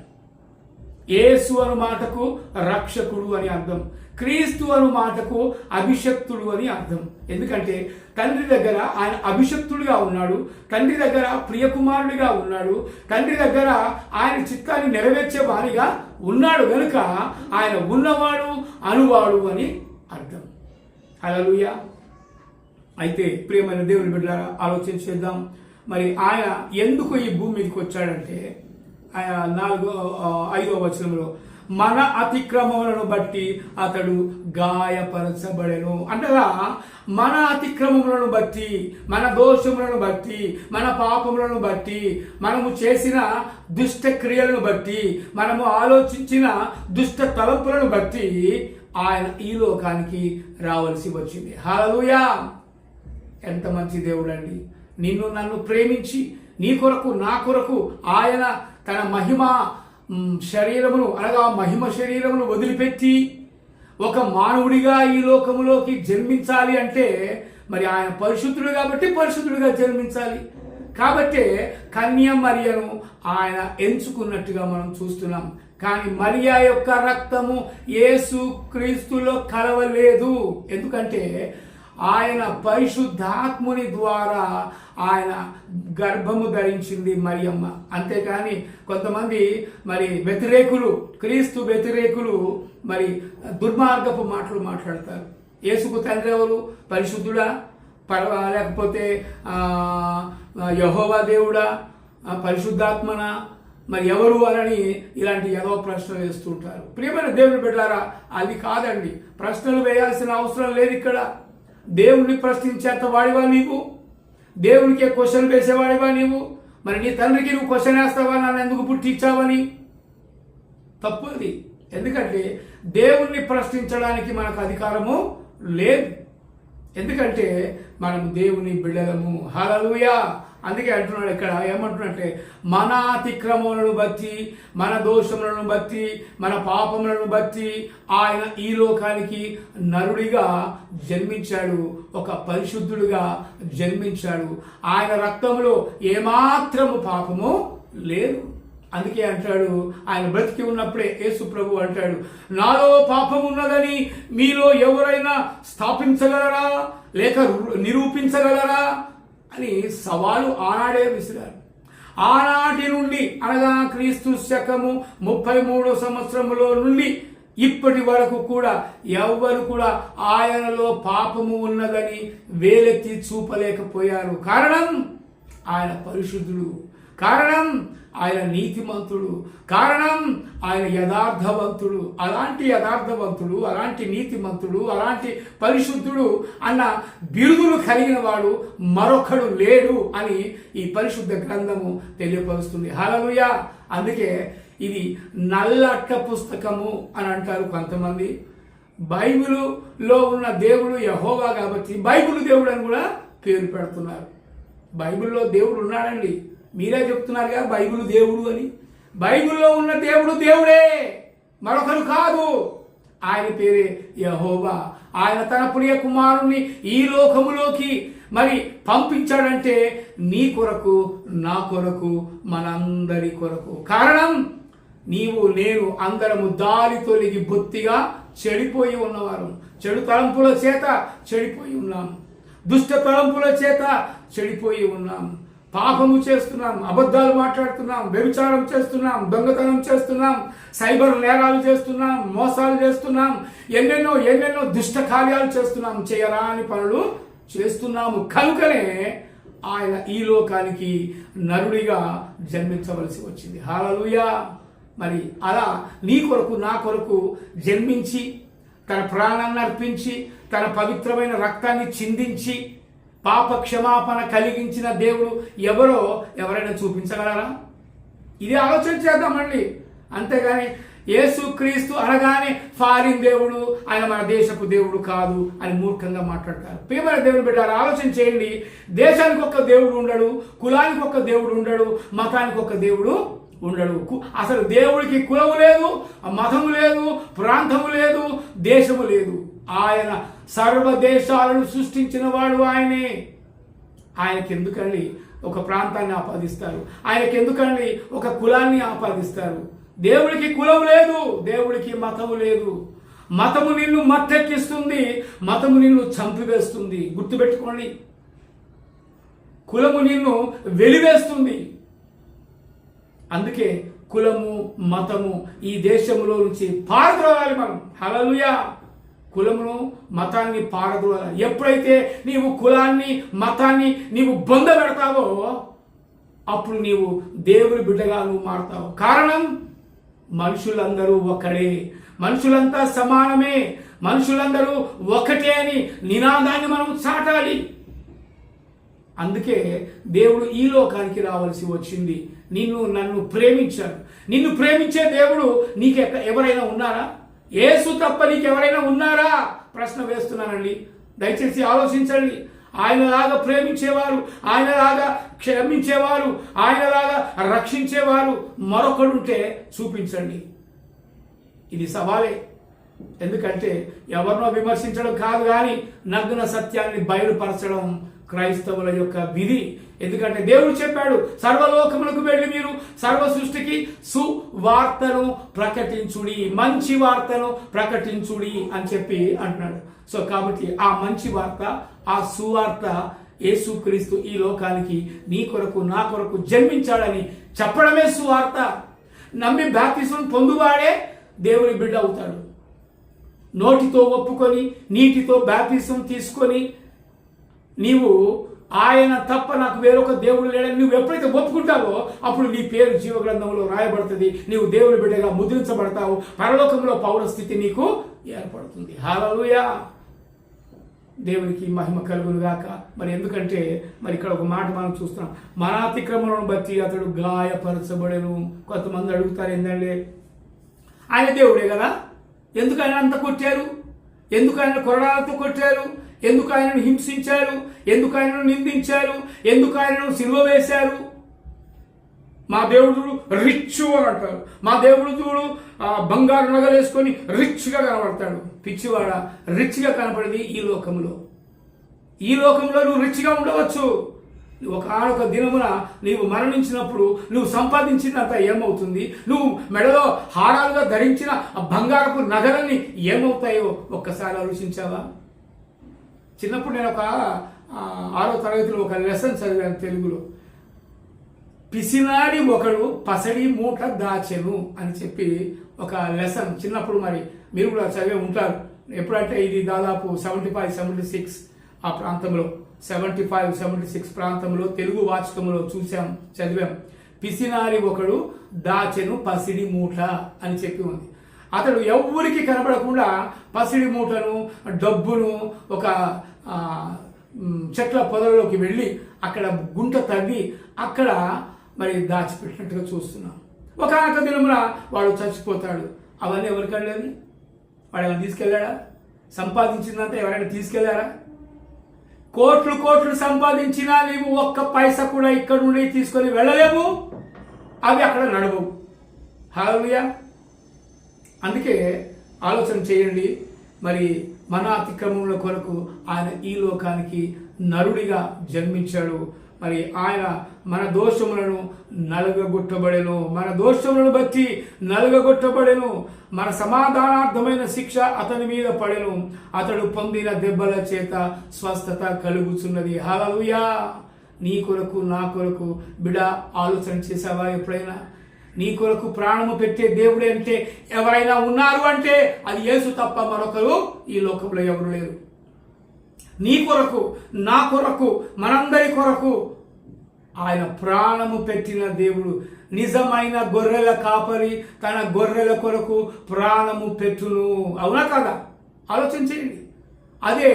S1: యేసు అను మాటకు రక్షకుడు అని అర్థం, క్రీస్తు అను మాటకు అభిషక్తుడు అని అర్థం. ఎందుకంటే తండ్రి దగ్గర ఆయన అభిషక్తుడిగా ఉన్నాడు, తండ్రి దగ్గర ప్రియకుమారుడిగా ఉన్నాడు, తండ్రి దగ్గర ఆయన చిత్తాన్ని నెరవేర్చే వారిగా ఉన్నాడు కనుక ఆయన ఉన్నవాడు, అనువాడు అని అర్థం. హల్లెలూయా. అయితే ప్రియమైన దేవుని బిడ్డలారా, ఆలోచన చేద్దాం. మరి ఆయన ఎందుకు ఈ భూమి మీదకి వచ్చాడంటే 5వ వచనంలో మన అతిక్రమములను బట్టి అతడు గాయపరచబడెను. అంటగా మన అతిక్రమములను బట్టి, మన దోషములను బట్టి, మన పాపములను బట్టి, మనము చేసిన దుష్ట క్రియలను బట్టి, మనము ఆలోచించిన దుష్ట తలంపులను బట్టి ఆయన ఈ లోకానికి రావాల్సి వచ్చింది. హల్లెలూయా! ఎంత మంచి దేవుడు అండి. నిన్ను నన్ను ప్రేమించి నీ కొరకు నా కొరకు ఆయన తన మహిమ శరీరమును అనగా మహిమ శరీరమును వదిలిపెట్టి ఒక మానవుడిగా ఈ లోకములోకి జన్మించాలి అంటే మరి ఆయన పరిశుద్ధుడు కాబట్టి పరిశుద్ధుడిగా జన్మించాలి. కాబట్టే కన్య మరియను ఆయన ఎంచుకున్నట్టుగా మనం చూస్తున్నాం. కానీ మరియా యొక్క రక్తము యేసు క్రీస్తులో కలవలేదు. ఎందుకంటే ఆయన పరిశుద్ధాత్ముని ద్వారా ఆయన గర్భము ధరించింది మరియమ్మ. అంతేకాని కొంతమంది మరి వ్యతిరేకులు, క్రీస్తు వ్యతిరేకులు మరి దుర్మార్గపు మాటలు మాట్లాడతారు. యేసుకు తండ్రి ఎవరు? పరిశుద్ధుడా, లేకపోతే యెహోవా దేవుడా, పరిశుద్ధాత్మనా, మరి ఎవరు అని ఇలాంటి ఏదో ప్రశ్నలు వేస్తుంటారు. ప్రియమైన దేవుని బిడ్డలారా, అది కాదండి. ప్రశ్నలు వేయాల్సిన అవసరం లేదు. ఇక్కడ దేవుణ్ణి ప్రశ్నించేంత వాడివా నీవు? దేవునికే క్వశ్చన్ వేసేవాడివా నీవు? మరి నీ తండ్రికి నువ్వు క్వశ్చన్ వేస్తావా, నన్ను ఎందుకు పుట్టించావని? తప్పు అది. ఎందుకంటే దేవుణ్ణి ప్రశ్నించడానికి మనకు అధికారము లేదు. ఎందుకంటే మనం దేవుని బిడ్డలము. హల్లెలూయా! అందుకే అంటున్నాడు ఇక్కడ, ఏమంటున్నట్టే మన అతిక్రమములను బట్టి, మన దోషములను బట్టి, మన పాపములను బట్టి ఆయన ఈ లోకానికి నరుడిగా జన్మించాడు, ఒక పరిశుద్ధుడిగా జన్మించాడు. ఆయన రక్తంలో ఏమాత్రము పాపము లేదు. అందుకే అంటాడు, ఆయన బ్రతికి ఉన్నప్పుడే యేసు ప్రభు అంటాడు, నాలో పాపం ఉన్నదని మీలో ఎవరైనా స్థాపించగలరా లేక నిరూపించగలరా అని సవాలు ఆనాడే విసిరారు. ఆనాటి నుండి అనగా క్రీస్తు శకము 33 సంవత్సరములో నుండి ఇప్పటి వరకు కూడా ఎవ్వరు కూడా ఆయనలో పాపము ఉన్నదని వేలెత్తి చూపలేకపోయారు. కారణం ఆయన పరిశుద్ధుడు, కారణం ఆయన నీతిమంతుడు, కారణం ఆయన యథార్థవంతుడు. అలాంటి యథార్థవంతుడు, అలాంటి నీతిమంతుడు, అలాంటి పరిశుద్ధుడు అన్న బిరుదులు కలిగిన వాడు మరొకడు లేడు అని ఈ పరిశుద్ధ గ్రంథము తెలియపరుస్తుంది. హల్లెలూయా! అందుకే ఇది నల్లట్ట పుస్తకము అని అంటారు కొంతమంది. బైబిలులో ఉన్న దేవుడు యెహోవా కాబట్టి బైబిల్ దేవుడు అని కూడా పేరు పెడుతున్నారు. బైబిల్లో దేవుడు ఉన్నాడండి. మీరే చెప్తున్నారుగా బైబిల్ దేవుడు అని. బైబిల్లో ఉన్న దేవుడు దేవుడే, మరొకరు కాదు. ఆయన పేరే యెహోవా. ఆయన తన ప్రియ కుమారుణ్ణి ఈ లోకములోకి మరి పంపించాడంటే నీ కొరకు, నా కొరకు, మనందరి కొరకు. కారణం నీవు నేను అందరము దారి తొలగి బొత్తిగా చెడిపోయి ఉన్నవారు. చెడు తలంపుల చేత చెడిపోయి ఉన్నాం, దుష్ట తలంపుల చేత చెడిపోయి ఉన్నాం. పాపము చేస్తున్నాం, అబద్ధాలు మాట్లాడుతున్నాం, వ్యభిచారం చేస్తున్నాం, దొంగతనం చేస్తున్నాం, సైబర్ నేరాలు చేస్తున్నాం, మోసాలు చేస్తున్నాం, ఎన్నెన్నో దుష్ట కార్యాలు చేస్తున్నాం, చేయరాని పనులు చేస్తున్నాము. కనుకనే ఆయన ఈ లోకానికి నరుడిగా జన్మించవలసి వచ్చింది. హల్లెలూయా! మరి అలా నీ కొరకు నా కొరకు జన్మించి తన ప్రాణాన్ని అర్పించి తన పవిత్రమైన రక్తాన్ని చిందించి పాప క్షమాపణ కలిగించిన దేవుడు ఎవరైనా చూపించగలరా? ఇది ఆలోచన చేద్దామండి. అంతేగాని యేసు క్రీస్తు అనగానే ఫారిన్ దేవుడు, ఆయన మన దేశపు దేవుడు కాదు అని మూర్ఖంగా మాట్లాడతారు. ప్రియమైన దేవుని బిడ్డలారా, ఆలోచన చేయండి. దేశానికి ఒక దేవుడు ఉండడు, కులానికి ఒక దేవుడు ఉండడు, మతానికి ఒక దేవుడు ఉండడు. అసలు దేవుడికి కులము లేదు, మతము లేదు, ప్రాంతము లేదు, దేశము లేదు. ఆయన సర్వ దేశాలను సృష్టించిన వాడు ఆయనే. ఆయనకి ఎందుకండి ఒక ప్రాంతాన్ని ఆపాదిస్తారు? ఆయనకి ఎందుకండి ఒక కులాన్ని ఆపాదిస్తారు? దేవుడికి కులం లేదు, దేవుడికి మతము లేదు. మతము నిన్ను మత్తెక్కిస్తుంది, మతము నిన్ను చంపివేస్తుంది. గుర్తుపెట్టుకోండి, కులము నిన్ను వెలివేస్తుంది. అందుకే కులము మతము ఈ దేశంలో నుంచి పారద్రోలాలి మనం. హల్లెలూయా! కులమును మతాన్ని పారద్రోలాలి. ఎప్పుడైతే నీవు కులాన్ని మతాన్ని నీవు బొంద పెడతావో అప్పుడు నీవు దేవుని బిడ్డగా నువ్వు మారుతావు. కారణం మనుషులందరూ ఒకడే, మనుషులంతా సమానమే, మనుషులందరూ ఒకటే అని నినాదాన్ని మనం చాటాలి. అందుకే దేవుడు ఈ లోకానికి రావాల్సి వచ్చింది. నన్ను ప్రేమించాడు. నిన్ను ప్రేమించే దేవుడు నీకు ఎవరైనా ఉన్నారా? యేసు తప్ప నీకు ఎవరైనా ఉన్నారా? ప్రశ్న వేస్తున్నానండి. దయచేసి ఆలోచించండి. ఆయనలాగా ప్రేమించేవారు, ఆయనలాగా క్షమించేవారు, ఆయనలాగా రక్షించేవారు మరొకడుంటే చూపించండి. ఇది సవాలే. ఎందుకంటే ఎవరినో విమర్శించడం కాదు, కానీ నగ్న సత్యాన్ని బయలుపరచడం క్రైస్తవుల యొక్క విధి. ఎందుకంటే దేవుడు చెప్పాడు, సర్వలోకములకు వెళ్ళి మీరు సర్వ సృష్టికి సువార్తను ప్రకటించుడి, మంచి వార్తను ప్రకటించుడి అని చెప్పి అంటున్నాడు. సో కాబట్టి ఆ మంచి వార్త, ఆ సువార్త యేసుక్రీస్తు ఈ లోకానికి నీ కొరకు నా కొరకు జన్మించాడని చెప్పడమే సువార్త. నమ్మి బాప్తిసం పొందువాడే దేవుని బిడ్డ అవుతాడు. నోటితో ఒప్పుకొని నీటితో బాప్తిసం తీసుకొని నీవు ఆయన తప్ప నాకు వేరొక దేవుడు లేడని నువ్వు ఎప్పుడైతే ఒప్పుకుంటావో అప్పుడు నీ పేరు జీవగ్రంథంలో రాయబడుతుంది. నీవు దేవుని బిడ్డగా ముద్రించబడతావు. పరలోకంలో పౌర స్థితి నీకు ఏర్పడుతుంది. హల్లెలూయా, దేవునికి మహిమ కలుగును గాక. మరి ఎందుకంటే మరి ఇక్కడ ఒక మాట మనం చూస్తున్నాం, మన అతిక్రమలను బట్టి అతడు గాయపరచబడెను. కొంతమంది అడుగుతారు, ఏంటంటే ఆయన దేవుడే కదా, ఎందుకు ఆయన అంత కొట్టారు, ఎందుకు ఆయన కొరడాలతో కొట్టారు, ఎందుకు ఆయనను హింసించారు, ఎందుకు ఆయనను నిందించారు, ఎందుకు ఆయనను సిలువ వేశారు? మా దేవుడు రిచ్ అని అంటారు. మా దేవుడు చూడు బంగారు నగలేసుకొని రిచ్గా కనబడతాడు. పిచ్చివాడ, రిచ్గా కనపడేది ఈ లోకంలో. ఈ లోకంలో నువ్వు రిచ్గా ఉండవచ్చు. ఒకనొక దినమున నీవు మరణించినప్పుడు నువ్వు సంపాదించినంత ఏమవుతుంది, నువ్వు మెడలో హారాలుగా ధరించిన బంగారపు నగలన్నీ ఏమవుతాయో ఒక్కసారి ఆలోచించావా? చిన్నప్పుడు నేను ఒక 6వ తరగతిలో ఒక లెసన్ చదివాను తెలుగులో. పిసినారి ఒకడు పసడి మూట దాచెను అని చెప్పి ఒక లెసన్ చిన్నప్పుడు, మరి మీరు కూడా చదివే ఉంటారు. ఎప్పుడంటే ఇది దాదాపు 75-76 ఆ ప్రాంతంలో, 75-76 ప్రాంతంలో తెలుగు వాచకంలో చదివాం. పిసినారి ఒకడు దాచెను పసిడి మూట అని చెప్పి ఉంది. అతడు ఎవ్వరికి కనబడకుండా పసిడి మూటను, డబ్బును ఒక చెట్ల పొదలలోకి వెళ్ళి అక్కడ గుంట తవ్వి అక్కడ మరి దాచిపెట్టినట్టుగా చూస్తున్నాం. ఒకనొక దినమున వాడు చచ్చిపోతాడు. అవన్నీ ఎవరికి వెళ్ళేది? వాడు ఎవరైనా తీసుకెళ్ళాడా? సంపాదించిందంతా ఎవరైనా తీసుకెళ్లారా? కోట్లు కోట్లు సంపాదించినా నీవు ఒక్క పైసా కూడా ఇక్కడ నుండి తీసుకొని వెళ్ళలేము. అవి అక్కడ నడవవు. హల్లెలూయా. అందుకే ఆలోచన చేయండి. మరి మన అతిక్రమముల కొరకు ఆయన ఈ లోకానికి నరుడిగా జన్మించాడు. మరి ఆయన మన దోషములను నలుగగొట్టబడెను, మన దోషములను బట్టి నలుగగొట్టబడెను. మన సమాధానార్థమైన శిక్ష అతని మీద పడెను, అతడు పొందిన దెబ్బల చేత స్వస్థత కలుగుచున్నది. హల్లెలూయా. నీ కొరకు నా కొరకు బిడ్డ ఆలోచన చేసావా ఎప్పుడైనా? నీ కొరకు ప్రాణము పెట్టే దేవుడే అంటే ఎవరైనా ఉన్నారు అంటే అది యేసు తప్ప మరొకరు ఈ లోకంలో ఎవరు లేరు. నీ కొరకు నా కొరకు మనందరి కొరకు ఆయన ప్రాణము పెట్టిన దేవుడు, నిజమైన గొర్రెల కాపరి తన గొర్రెల కొరకు ప్రాణము పెట్టును. అవునా కదా? ఆలోచించండి. అదే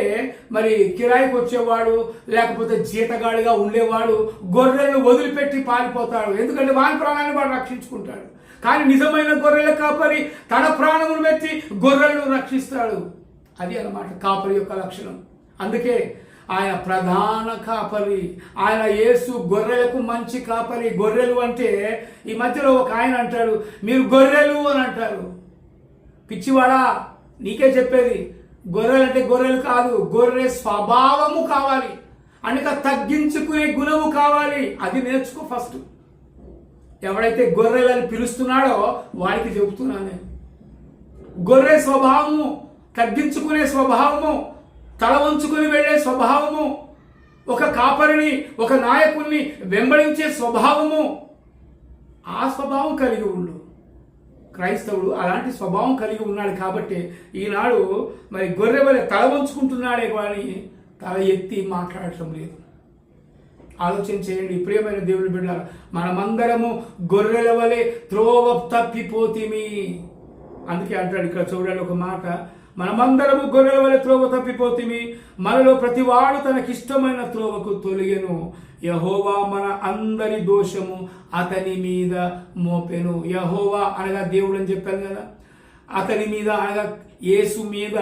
S1: మరి కిరాయికి వచ్చేవాడు లేకపోతే జీతగాడిగా ఉండేవాడు గొర్రెలను వదిలిపెట్టి పారిపోతాడు. ఎందుకంటే వాని ప్రాణాన్ని వాడు రక్షించుకుంటాడు. కానీ నిజమైన గొర్రెల కాపరి తన ప్రాణమును పెట్టి గొర్రెలను రక్షిస్తాడు. అది అన్నమాట కాపరి యొక్క లక్షణం. అందుకే ఆయన ప్రధాన కాపరి. ఆయన యేసు గొర్రెలకు మంచి కాపరి. గొర్రెలు అంటే ఈ మధ్యలో ఒక ఆయన అంటాడు, మీరు గొర్రెలు అని అంటారు. పిచ్చివాడా, నీకే చెప్పేది. గొర్రెలు అంటే గొర్రెలు కాదు, గొర్రె స్వభావము కావాలి, అనగా తగ్గించుకునే గుణము కావాలి. అది నేర్చుకో ఫస్ట్. ఎవడైతే గొర్రెలని పిలుస్తున్నాడో వాడికి చెబుతున్నాను నేను. గొర్రె స్వభావము, తగ్గించుకునే స్వభావము, తల వంచుకొని వెళ్ళే స్వభావము, ఒక కాపరిని ఒక నాయకుడిని వెంబడించే స్వభావము, ఆ స్వభావం కలిగి ఉండు. క్రైస్తవుడు అలాంటి స్వభావం కలిగి ఉన్నాడు కాబట్టి ఈనాడు మరి గొర్రె వలె తల వంచుకుంటున్నాడే కానీ తల ఎత్తి మాట్లాడటం లేదు. ఆలోచన చేయండి ప్రియమైన దేవుని బిడ్డలారా. మనమందరము గొర్రెల వలె త్రోవ తప్పిపోతిమి. అందుకే అంటాడు ఇక్కడ చూడండి ఒక మాట, మనమందరము గొర్రెల వలె త్రోవ తప్పిపోతిమి, మనలో ప్రతివాడు తనకిష్టమైన త్రోవకు తొలిగెను, యెహోవా మన అందరి దోషము అతని మీద మోపెను. యెహోవా అనగా దేవుడు అని చెప్పాను కదా, అతని మీద అనగా యేసు మీద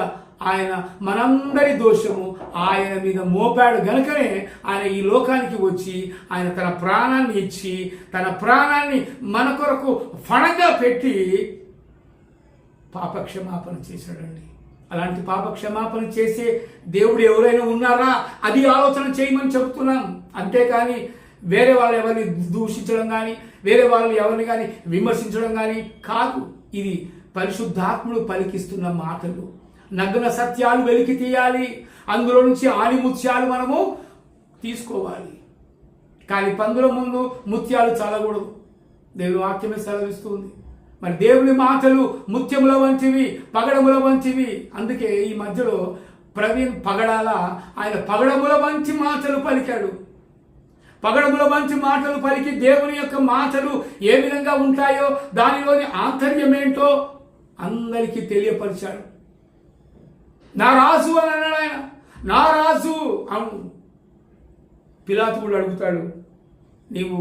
S1: ఆయన మనందరి దోషము ఆయన మీద మోపాడు గనుకనే ఆయన ఈ లోకానికి వచ్చి ఆయన తన ప్రాణాన్ని ఇచ్చి తన ప్రాణాన్ని మన కొరకు ఫణంగా పెట్టి పాపక్షమాపణ చేశాడండి. అలాంటి పాపక్షమాపణ చేసే దేవుడు ఎవరైనా ఉన్నారా అది ఆలోచన చేయమని చెప్తున్నాం. అంతేకాని వేరే వాళ్ళు ఎవరిని దూషించడం కానీ వేరే వాళ్ళు ఎవరిని కానీ విమర్శించడం కానీ కాదు. ఇది పరిశుద్ధాత్ముడు పలికిస్తున్న మాటలు. నగ్న సత్యాలు వెలికి తీయాలి, అందులో నుంచి ఆణిముత్యాలు మనము తీసుకోవాలి. కానీ పందుల ముందు ముత్యాలు చల్లకూడదు, దేవుని వాక్యమే సెలవిస్తుంది. మరి దేవుని మాటలు ముత్యముల వంటివి, పగడముల వంటివి. అందుకే ఈ మధ్యలో ప్రవీణ్ పగడాల ఆయన పగడముల వంటి మాటలు పలికాడు. పగడముల మంచి మాటలు పలికి దేవుని యొక్క మాటలు ఏ విధంగా ఉంటాయో దానిలోని ఆంతర్యం ఏంటో అందరికీ తెలియపరిచాడు. నా రాజు అని అన్నాడు ఆయన. నా రాజు అను. పిలాతు కూడా అడుగుతాడు, నీవు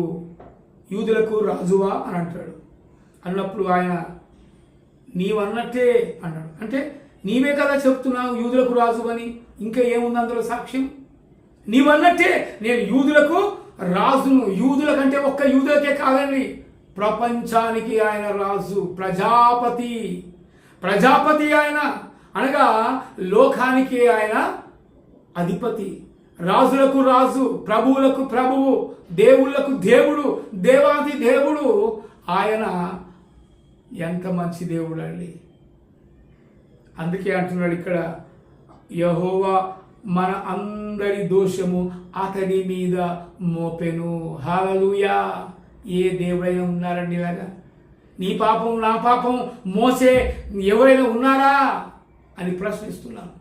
S1: యూదులకు రాజువా అని అంటాడు. అన్నప్పుడు ఆయన నీవన్నట్టే అన్నాడు. అంటే నీవే కదా చెప్తున్నావు యూదులకు రాజు అని, ఇంకా ఏముంది అందులో సాక్ష్యం? నీవన్నట్టే నేను యూదులకు రాజును. యూదుల కంటే ఒక్క యూదులకే కాదండి, ప్రపంచానికి ఆయన రాజు, ప్రజాపతి. ప్రజాపతి ఆయన అనగా లోకానికి ఆయన అధిపతి, రాజులకు రాజు, ప్రభువులకు ప్రభువు, దేవుళ్లకు దేవుడు, దేవాది దేవుడు. ఆయన ఎంత మంచి దేవుడు అండి. అందుకే అంటున్నాడు ఇక్కడ, యెహోవా మన అందరి దోషము అతని మీద మోపెను. హల్లెలూయా. ఏ దేవుడైనా ఉన్నారండి ఇలాగా? నీ పాపం నా పాపం మోసే ఎవరైనా ఉన్నారా అని ప్రశ్నిస్తున్నాను.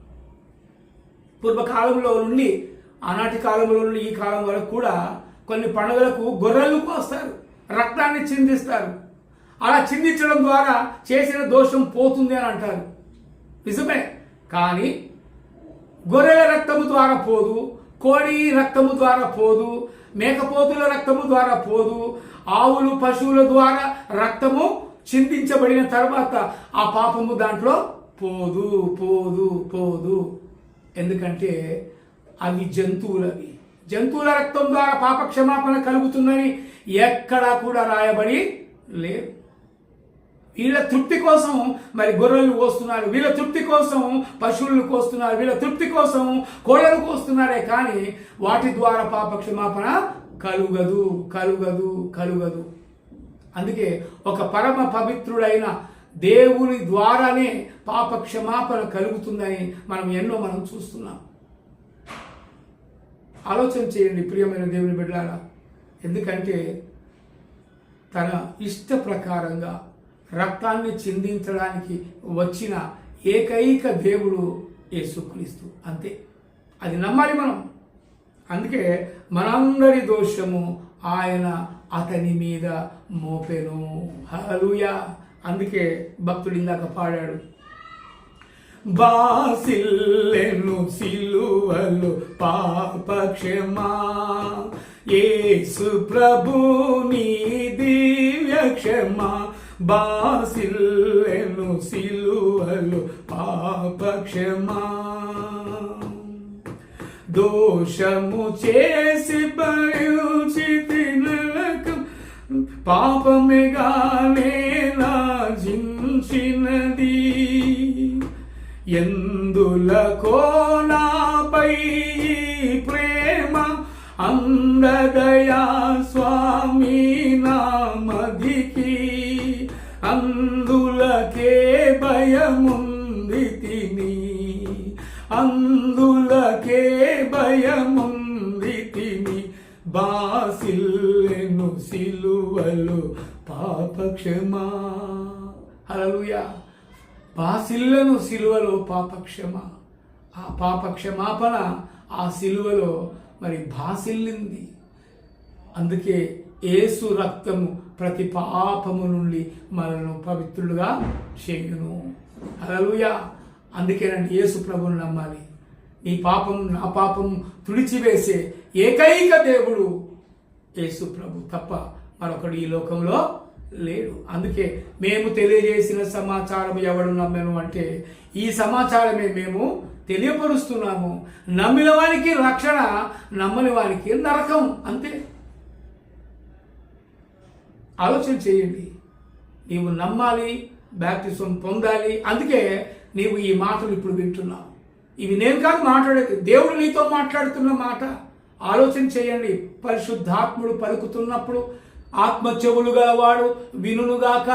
S1: పూర్వకాలంలో నుండి ఆనాటి కాలంలో నుండి ఈ కాలం వరకు కూడా కొన్ని పండుగలకు గొర్రెలు కోస్తారు, రక్తాన్ని చిందిస్తారు. అలా చిందించడం ద్వారా చేసిన దోషం పోతుంది అని అంటారు. నిజమే, కానీ గొర్రెల రక్తము ద్వారా పోదు, కోడి రక్తము ద్వారా పోదు, మేకపోతుల రక్తము ద్వారా పోదు, ఆవులు పశువుల ద్వారా రక్తము చిందించబడిన తర్వాత ఆ పాపము దాంట్లో పోదు పోదు పోదు. ఎందుకంటే అవి జంతువులవి. జంతువుల రక్తం ద్వారా పాప క్షమాపణ కలుగుతుందని ఎక్కడా కూడా రాయబడి లేదు. వీళ్ళ తృప్తి కోసం మరి గొర్రెలు కోస్తున్నారు, వీళ్ళ తృప్తి కోసం పశువులను కోస్తున్నారు, వీళ్ళ తృప్తి కోసం కోళ్ళను కోస్తున్నారే కానీ వాటి ద్వారా పాప క్షమాపణ కలుగదు కలుగదు కలుగదు. అందుకే ఒక పరమ పవిత్రుడైన దేవుని ద్వారానే పాప క్షమాపణ కలుగుతుందని మనం చూస్తున్నాం. ఆలోచన చేయండి ప్రియమైన దేవుని బిడ్డలారా. ఎందుకంటే తన ఇష్ట ప్రకారంగా రక్తాన్ని చిందించడానికి వచ్చిన ఏకైక దేవుడు యేసుక్రీస్తు. అంతే, అది నమ్మాలి మనం. అందుకే మనందరి దోషము ఆయన అతని మీద మోపెను. హల్లెలూయా. అందుకే భక్తుడు ఇందాక పాడాడు, బాసిల్లెను సిలువలు పాప క్షమా, యేసు ప్రభు నీ దివ్య క్షమా, బాసిల్లెను సిలువలు పాప క్షమా, దోషము చేసి భరించితి నరకం, పాపమేగానే నాజించినది, ఎందులకో నాపై ప్రేమ అందదయా స్వామి నామదికి, అందులకే భయముంది తిని, అందులకే భయముంది తిని, బాసిల్లెను సిలువలు పాప క్షమా. హల్లెలూయా. బాసిల్లెను సిలువలో పాప క్షమ. ఆ పాప క్షమాపణ ఆ సిలువలో మరి బాసిల్లింది. అందుకే యేసు రక్తము ప్రతి పాపము నుండి మనల్ని పవిత్రులుగా చేయును. హల్లెలూయా. అందుకేనండి యేసు ప్రభువుని నమ్మాలి. నీ పాపం నా పాపం తుడిచివేసే ఏకైక దేవుడు యేసు ప్రభు తప్ప మరొకడు ఈ లోకంలో లేడు. అందుకే మేము తెలియజేసిన సమాచారం ఎవడు నమ్మను అంటే ఈ సమాచారమే మేము తెలియపరుస్తున్నాము. నమ్మిన వానికి రక్షణ, నమ్మని వానికి నరకం. అంతే. ఆలోచన చేయండి. నీవు నమ్మాలి, బాప్తిసం పొందాలి. అందుకే నీవు ఈ మాటలు ఇప్పుడు వింటున్నావు. ఇవి నేను కాదు మాట్లాడేది, దేవుడు నీతో మాట్లాడుతున్న మాట. ఆలోచన చేయండి. పరిశుద్ధాత్ముడు పలుకుతున్నప్పుడు ఆత్మ చెవులు గలవాడు వినుగాక.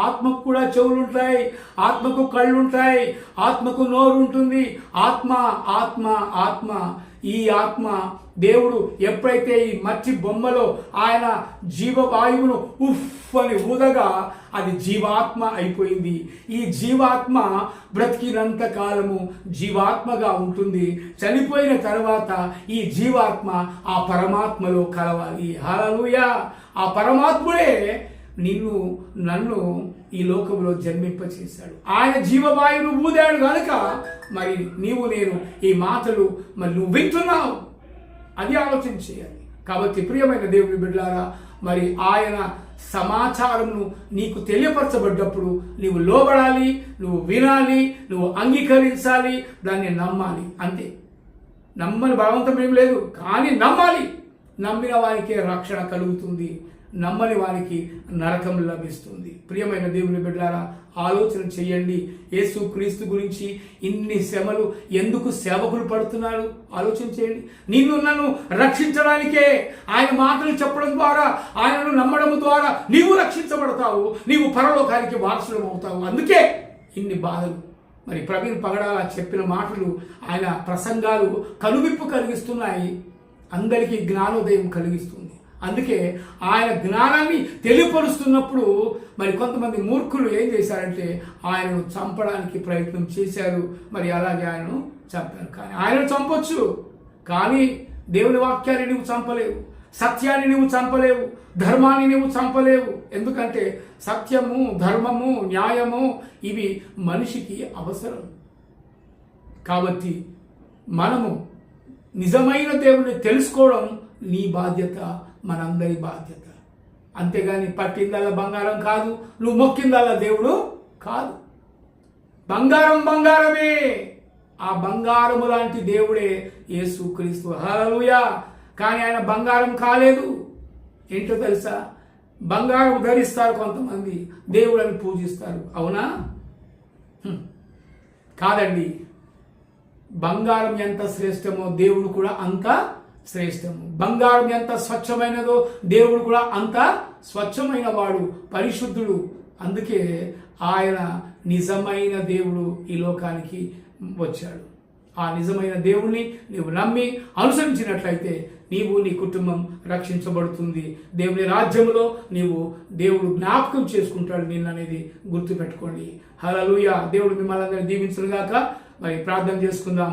S1: ఆత్మకు కూడా చెవులుంటాయి, ఆత్మకు కళ్ళుంటాయి, ఆత్మకు నోరు ఉంటుంది. ఆత్మ ఆత్మ ఆత్మ. ఈ ఆత్మ దేవుడు ఎప్పుడైతే ఈ మట్టి బొమ్మలో ఆయన జీవవాయువును ఉఫ్ అని ఊదగా అది జీవాత్మ అయిపోయింది. ఈ జీవాత్మ బ్రతికినంత కాలము జీవాత్మగా ఉంటుంది. చనిపోయిన తర్వాత ఈ జీవాత్మ ఆ పరమాత్మలో కలవాలి. హల్లెలూయా. ఆ పరమాత్ముడే నిన్ను నన్ను ఈ లోకంలో జన్మింపచేశాడు. ఆయన జీవవాయువును ఊదాడు కనుక మరి నీవు నేను ఈ మాటలు మరి నువ్వు వింటున్నావు. అది ఆలోచన చేయాలి. కాబట్టి ప్రియమైన దేవుని బిడ్డలారా, మరి ఆయన సమాచారమును నీకు తెలియపరచబడ్డప్పుడు నీవు లోబడాలి, నువ్వు వినాలి, నువ్వు అంగీకరించాలి, దాన్ని నమ్మాలి. అంతే. నమ్మని బలవంతం ఏం లేదు, కానీ నమ్మాలి. నమ్మిన వారికే రక్షణ కలుగుతుంది, నమ్మని వారికి నరకం లభిస్తుంది. ప్రియమైన దేవుని బిడ్డలారా, ఆలోచన చేయండి. యేసు క్రీస్తు గురించి ఇన్ని శ్రమలు ఎందుకు సేవకులు పడుతున్నారు? ఆలోచన చేయండి. నిన్ను నన్ను రక్షించడానికే ఆయన మాటలు చెప్పడం ద్వారా, ఆయనను నమ్మడం ద్వారా నీవు రక్షించబడతావు, నీవు పరలోకానికి వారసులం అవుతావు. అందుకే ఇన్ని బాధలు. మరి ప్రవీణ్ పగడాల చెప్పిన మాటలు, ఆయన ప్రసంగాలు కనువిప్పు కలిగిస్తున్నాయి, అందరికీ జ్ఞానోదయం కలిగిస్తుంది. అందుకే ఆయన జ్ఞానాన్ని తెలియపరుస్తున్నప్పుడు మరి కొంతమంది మూర్ఖులు ఏం చేశారంటే ఆయనను చంపడానికి ప్రయత్నం చేశారు. మరి అలాగే ఆయనను చంపారు. కానీ ఆయనను చంపొచ్చు, కానీ దేవుని వాక్యాన్ని నువ్వు చంపలేవు, సత్యాన్ని నువ్వు చంపలేవు, ధర్మాన్ని నువ్వు చంపలేవు. ఎందుకంటే సత్యము, ధర్మము, న్యాయము ఇవి మనిషికి అవసరం. కాబట్టి మనము నిజమైన దేవుడిని తెలుసుకోవడం నీ బాధ్యత, మనందరి బాధ్యత. అంతేగాని పట్టిందల్లా బంగారం కాదు, నువ్వు మొక్కిందల్లా దేవుడు కాదు. బంగారం బంగారమే. ఆ బంగారము లాంటి దేవుడే యేసు క్రీస్తు. హల్లెలూయా. కానీ ఆయన బంగారం కాలేదు. ఏంటో తెలుసా? బంగారం ధరిస్తారు కొంతమంది, దేవుడిని పూజిస్తారు. అవునా? కాదండి. బంగారం ఎంత శ్రేష్టమో దేవుడు కూడా అంత శ్రేష్టము. బంగారం ఎంత స్వచ్ఛమైనదో దేవుడు కూడా అంత స్వచ్ఛమైన వాడు, పరిశుద్ధుడు. అందుకే ఆయన నిజమైన దేవుడు ఈ లోకానికి వచ్చాడు. ఆ నిజమైన దేవుణ్ణి నీవు నమ్మి అనుసరించినట్లయితే నీవు, నీ కుటుంబం రక్షించబడుతుంది. దేవుని రాజ్యంలో నీవు దేవుడు జ్ఞాపకం చేసుకుంటాడు నిన్ననేది గుర్తుపెట్టుకోండి. హల్లెలూయా. దేవుడు మిమ్మల్ని అందరినీ దీవించుగాక. మరి ప్రార్థన చేసుకుందాం.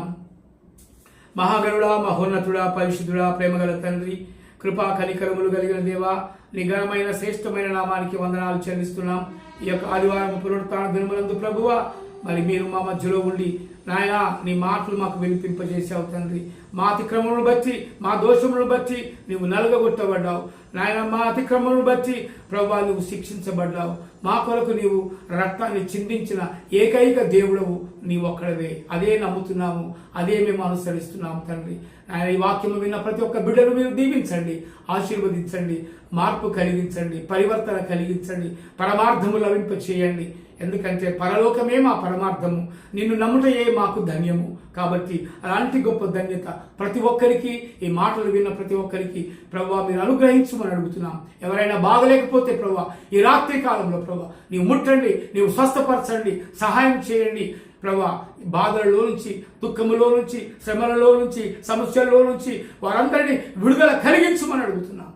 S1: మహాగణుడా, మహోన్నతుడా, పరిశుద్ధుడా, ప్రేమగల తండ్రి, కృపా కనికరములు కలిగిన దేవా, నీ ఘనమైన శ్రేష్టమైన నామానికి వందనాలు చెల్లిస్తున్నాం. ఈ యొక్క ఆదివారం పునరుత్థాన దినములందు ప్రభువా, మరి మీరు మా మధ్యలో ఉండి నాయనా నీ మాటలు మాకు వినిపింపజేసావు తండ్రి. మా అతిక్రమములను బట్టి, మా దోషములను బట్టి నీవు నలుగగొట్టబడ్డావు నాయన. మా అతిక్రమములను బట్టి ప్రభువా నువ్వు శిక్షించబడ్డావు. మా కొరకు నీవు రక్తాన్ని చిందించిన ఏకైక దేవుడవు నీవు ఒక్కడవే. అదే నమ్ముతున్నాము, అదే మేము అనుసరిస్తున్నాము తండ్రి. ఆయన ఈ వాక్యము విన్న ప్రతి ఒక్క బిడ్డను మీరు దీవించండి, ఆశీర్వదించండి, మార్పు కలిగించండి, పరివర్తన కలిగించండి, పరమార్థము లభింప చేయండి. ఎందుకంటే పరలోకమే మా పరమార్థము, నిన్ను నమ్ముటయే మాకు ధన్యము. కాబట్టి అలాంటి గొప్ప ధన్యత ప్రతి ఒక్కరికి, ఈ మాటలు విన్న ప్రతి ఒక్కరికి ప్రభువా మీరు అనుగ్రహించమని అడుగుతున్నాం. ఎవరైనా బాగలేకపోతే ప్రభువా ఈ రాత్రి కాలంలో ప్రభువా నీవు ముట్టండి, నీవు స్వస్థపరచండి, సహాయం చేయండి ప్రభువా. బాధలలో నుంచి, దుఃఖములో నుంచి, శ్రమలలో నుంచి, సమస్యల్లో నుంచి వారందరినీ విడుదల కలిగించమని అడుగుతున్నాం.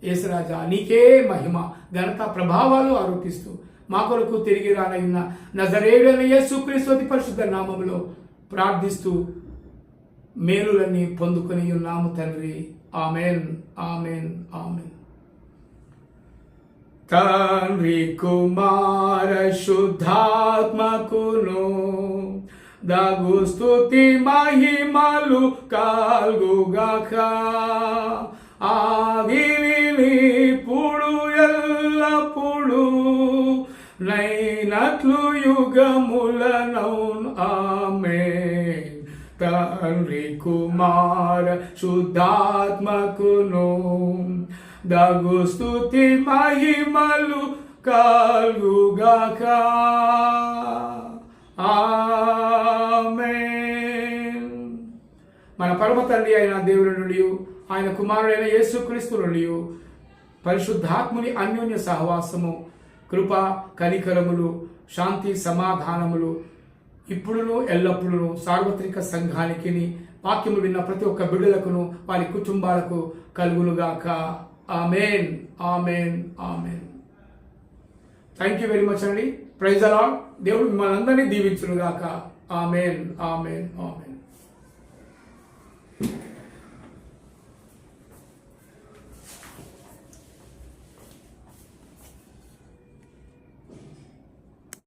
S1: యేసురాజా నీకే మహిమ, ఘనత, ప్రభావాలు ఆరోపిస్తూ మా కొరకు తిరిగి రానయ్యున్న నజరేయుడైన యేసుక్రీస్తు అతి పరిశుద్ధ నామములో ప్రార్థిస్తూ మేలులన్నీ పొందుకొని ఉన్నాము తండ్రి. Amen amen amen. తండ్రి కుమార శుద్ధాత్మకును దగు స్తుతి మహిమలు కల్గుగాక ఆదిని ఇప్పుడు ఎల్లప్పుడు నైనట్లు యుగములనౌన్ ఆమేన్. తండ్రి కుమార శుద్ధాత్మకును దగు స్తుతి మహిమలు కల్గుగాక ఆమేన్. మన పరమ తండ్రి అయిన దేవుని నుండి ఆయన కుమారుడైన యేసుక్రీస్తు నుండి పరిశుద్ధాత్ముని అన్యోన్య సహవాసము కృప కనికరములు శాంతి సమాధానములు ఇప్పుడును ఎల్లప్పుడూ సార్వత్రిక సంఘానికి వాక్యము విన్న ప్రతి ఒక్క బిడ్డలకును వారి కుటుంబాలకు కలుగునుగాక ఆమేన్ ఆమేన్ ఆమేన్. థ్యాంక్ యూ వెరీ మచ్ అండి. Praise the lord. దేవుడు మిమ్మల్ని అందరినీ దీవించునుగాక. ఆమేన్ ఆమేన్ ఆమేన్.